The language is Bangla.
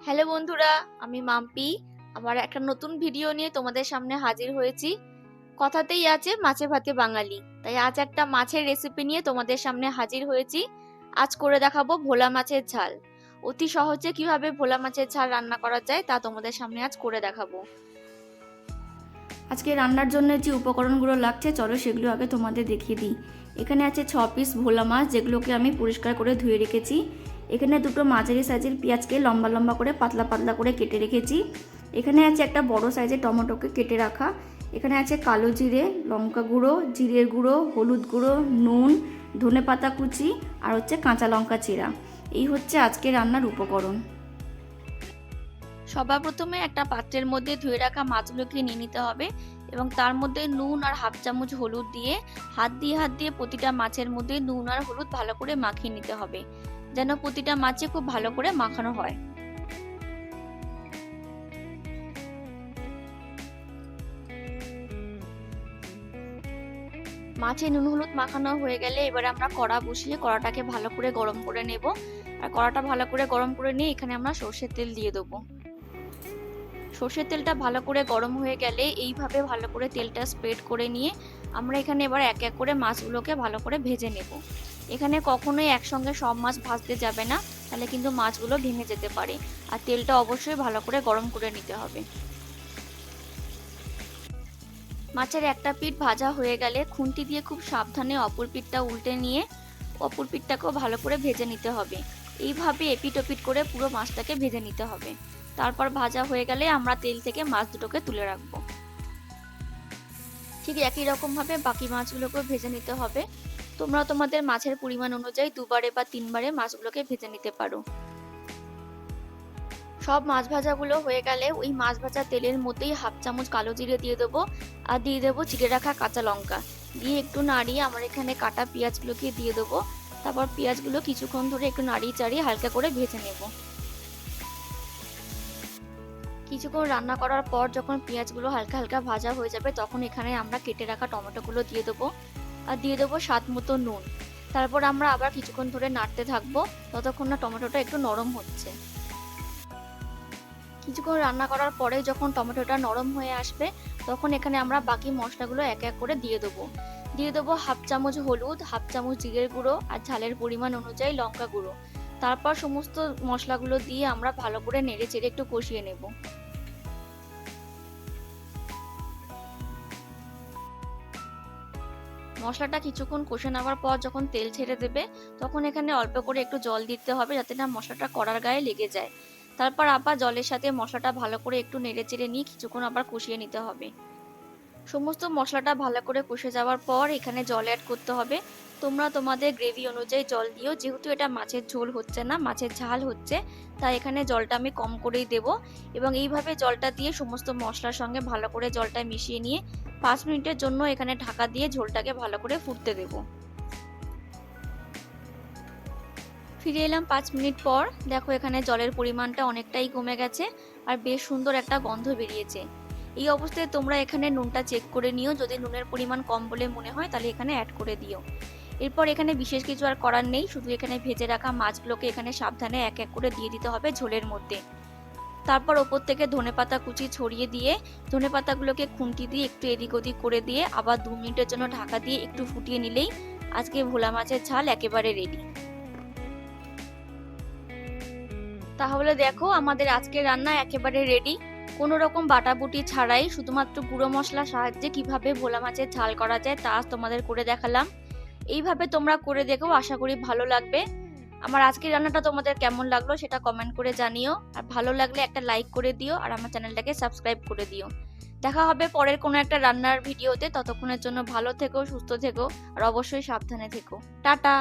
হ্যালো বন্ধুরা, আমি মাম্পি। আমার একটা নতুন ভিডিও নিয়ে তোমাদের সামনে হাজির হয়েছি। কথাতেই আছে মাছে ভাতে বাঙালি, তাই আজ একটা মাছের রেসিপি নিয়ে তোমাদের সামনে হাজির হয়েছি। আজ করে দেখাবো ভোলা মাছের ঝাল। অতি সহজে কিভাবে ভোলা মাছের ঝাল রান্না করা যায় তা তোমাদের সামনে আজ করে দেখাবো। আজকে রান্নার জন্য যে উপকরণগুলো লাগছে চলো সেগুলো আগে তোমাদের দেখিয়ে দিই। এখানে আছে 6 পিস ভোলা মাছ, যেগুলোকে আমি পরিষ্কার করে ধুয়ে রেখেছি। এখানে দুটো মাঝারি সাইজের পেঁয়াজকে লম্বা লম্বা করে পাতলা পাতলা করে কেটে রেখেছি। এখানে আছে একটা বড় সাইজের টমেটোকে কেটে রাখা। এখানে আছে কালো জিরে, লঙ্কা গুঁড়ো, জিরের গুঁড়ো, হলুদ গুঁড়ো, নুন, ধনেপাতা কুচি আর হচ্ছে কাঁচা লঙ্কা চিরা। এই হচ্ছে আজকে রান্নার উপকরণ। সবার প্রথমে একটা পাত্রের মধ্যে ধুয়ে রাখা মাছগুলোকে নিয়ে নিতে হবে এবং তার মধ্যে নুন আর হাফ চামচ হলুদ দিয়ে হাত দিয়ে প্রতিটা মাছের মধ্যে নুন আর হলুদ ভালো করে মাখিয়ে নিতে হবে, যেন প্রতিটা মাছে খুব ভালো করে মাখানো হয়। মাছে নুন হলুদ মাখানো হয়ে গেলে এবারে আমরা কড়া বসিয়ে কড়াটাকে ভালো করে গরম করে নেব। আর কড়াটা ভালো করে গরম করে নিয়ে এখানে আমরা সর্ষের তেল দিয়ে দেবো। সর্ষের তেলটা ভালো করে গরম হয়ে গেলে এইভাবে ভালো করে তেলটা স্প্রেড করে নিয়ে আমরা এখানে এবার এক এক করে মাছগুলোকে ভালো করে ভেজে নেব। এখানে কখনোই একসঙ্গে সব মাছ ভাজতে যাবে না, তাহলে কিন্তু মাছগুলো ভেঙে যেতে পারে। আর তেলটা অবশ্যই ভালো করে গরম করে নিতে হবে। মাছের একটা পিঠ ভাজা হয়ে গেলে খুন্তি দিয়ে খুব সাবধানে অপর পিঠটা উল্টে নিয়ে অপর পিঠটাকেও ভালো করে ভেজে নিতে হবে। এইভাবে এপিট ওপিট করে পুরো মাছটাকে ভেজে নিতে হবে। তারপর ভাজা হয়ে গেলে আমরা তেল থেকে মাছ দুটোকে তুলে রাখবো। ঠিক একই রকম ভাবে বাকি মাছগুলোকেও ভেজে নিতে হবে। তোমরা তোমাদের মাছের পরিমাণ অনুযায়ী 2বারে বা 3বারে মাছগুলোকে ভেজে নিতে পারো। সব মাছ ভাজাগুলো হয়ে গেলে ওই মাছ ভাজা তেলের মধ্যেই হাফ চামচ কালো জিরে দিয়ে দেবো আর দিয়ে দেবো চিড়ে রাখা কাঁচা লঙ্কা দিয়ে একটু নাড়িয়ে আমার এখানে কাটা পেঁয়াজগুলোকে দিয়ে দেবো। তারপর পেঁয়াজগুলো কিছুক্ষণ ধরে একটু নাড়িয়ে চাড়িয়ে হালকা করে ভেজে নেব। কিছুক্ষণ রান্না করার পর যখন পেঁয়াজগুলো হালকা হালকা ভাজা হয়ে যাবে তখন এখানে আমরা কেটে রাখা টমেটোগুলো দিয়ে দেবো আর দিয়ে দেবো স্বাদ মতো নুন। তারপর আমরা আবার কিছুক্ষণ ধরে নাড়তে থাকবো ততক্ষণ না টমেটোটা একটু নরম হচ্ছে। কিছুক্ষণ রান্না করার পরে যখন টমেটোটা নরম হয়ে আসবে তখন এখানে আমরা বাকি মশলাগুলো এক এক করে দিয়ে দেবো হাফ চামচ হলুদ, হাফ চামচ জিরের গুঁড়ো আর ঝালের পরিমাণ অনুযায়ী লঙ্কা গুঁড়ো। তারপর সমস্ত মশলাগুলো দিয়ে আমরা ভালো করে নেড়ে চেড়ে একটু কষিয়ে নেব। মশলাটা কিছুক্ষণ কষে নেওয়ার পর যখন তেল ছেড়ে দেবে তখন এখানে অল্প করে একটু জল দিতে হবে, যাতে না মশলাটা কড়ার গায়ে লেগে যায়। তারপর আবার জলের সাথে মশলাটা ভালো করে একটু নেড়ে চেড়ে নিয়ে কিছুক্ষণ আবার কষিয়ে নিতে হবে। সমস্ত মশলাটা ভালো করে কষে যাওয়ার পর এখানে জল অ্যাড করতে হবে। তোমরা তোমাদের গ্রেভি অনুযায়ী জল দিও, যেহেতু এটা মাছের ঝোল হচ্ছে না, মাছের ঝাল হচ্ছে, তাই এখানে জলটা আমি কম করেই দেব। এবং এইভাবে জলটা দিয়ে সমস্ত মশলার সঙ্গে ভালো করে জলটা মিশিয়ে নিয়ে 5 মিনিটের জন্য এখানে ঢাকা দিয়ে ঝোলটাকে ভালো করে ফুটতে দেব। ফিরে এলাম 5 মিনিট পর। দেখো এখানে জলের পরিমাণটা অনেকটাই কমে গেছে আর বেশ সুন্দর একটা গন্ধ বেরিয়েছে। এই অবস্থায় তোমরা এখানে নুনটা চেক করে নিও, যদি নুনের পরিমাণ কম বলে মনে হয় তাহলে এখানে অ্যাড করে দিও। এরপর এখানে বিশেষ কিছু আর করার নেই, শুধু এখানে ভেজে রাখা মাছগুলোকে এখানে সাবধানে এক এক করে দিয়ে দিতে হবে ঝোলের মধ্যে। তারপর ওপর থেকে ধনেপাতা কুচি ছড়িয়ে দিয়ে ধনেপাতাগুলোকে খুন্তি দিয়ে একটু এদিক ওদিক করে দিয়ে আবার 2 মিনিটের জন্য ঢাকা দিয়ে একটু ফুটিয়ে নিলেই আজকে ভোলা মাছের ঝাল একেবারে রেডি। তাহলে দেখো আমাদের আজকের রান্না একেবারে রেডি। কোনো রকম বাটাবুটি ছাড়াই শুধুমাত্র গুঁড়ো মশলার সাহায্যে কিভাবে ভোলা মাছের ঝাল করা যায় তা তোমাদের করে দেখালাম। এইভাবে তোমরা করে দেখো, আশা করি ভালো লাগবে। আমার আজকের রান্নাটা তোমাদের কেমন লাগলো সেটা কমেন্ট করে জানিও, আর ভালো লাগলে একটা লাইক করে দিও আর আমার চ্যানেলটাকে সাবস্ক্রাইব করে দিও। দেখা হবে পরের কোনো একটা রান্নার ভিডিওতে। ততক্ষণের জন্য ভালো থেকো, সুস্থ থেকো আর অবশ্যই সাবধানে থেকো। টাটা।